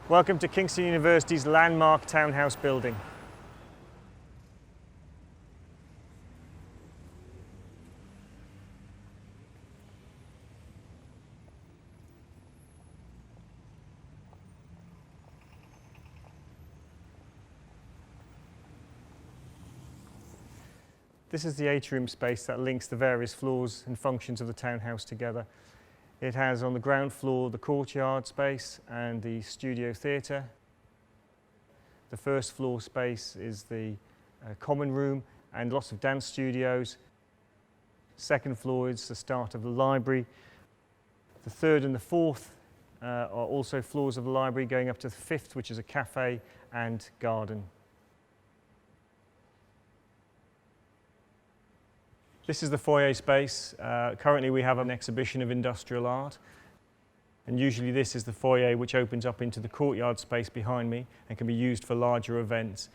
Welcome to Kingston University's landmark townhouse building. This is the atrium space that links the various floors and functions of the townhouse together. It has on the ground floor the courtyard space and the studio theatre. The first floor space is the common room and lots of dance studios. Second floor is the start of the library. The third and the fourth are also floors of the library, going up to the fifth, which is a cafe and garden. This is the foyer space. Currently we have an exhibition of industrial art, and usually this is the foyer which opens up into the courtyard space behind me and can be used for larger events.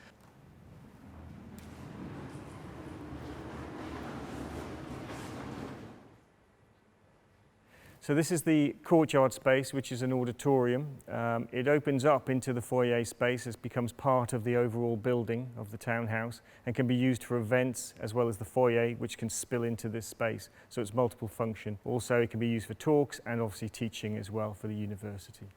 So this is the courtyard space, which is an auditorium. It opens up into the foyer space. It becomes part of the overall building of the townhouse and can be used for events as well as the foyer, which can spill into this space. So it's multiple function. Also, it can be used for talks and obviously teaching as well for the university.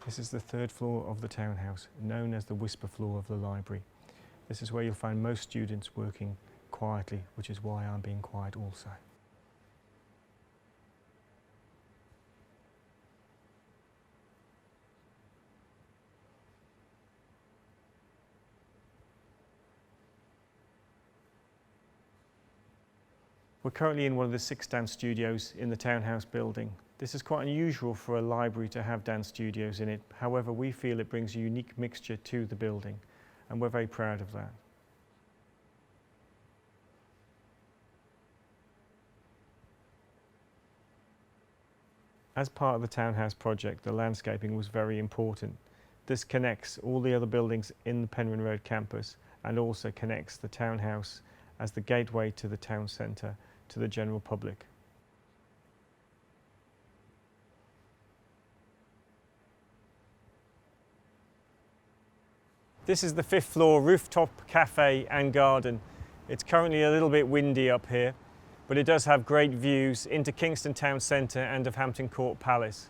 This is the third floor of the townhouse, known as the whisper floor of the library. This is where you'll find most students working quietly, which is why I'm being quiet also. We're currently in one of the 6 dance studios in the townhouse building. This is quite unusual for a library to have dance studios in it. However, we feel it brings a unique mixture to the building, and we're very proud of that. As part of the townhouse project, the landscaping was very important. This connects all the other buildings in the Penryn Road campus and also connects the townhouse as the gateway to the town centre to the general public. This is the 5th floor rooftop cafe and garden. It's currently a little bit windy up here, but it does have great views into Kingston Town Centre and of Hampton Court Palace.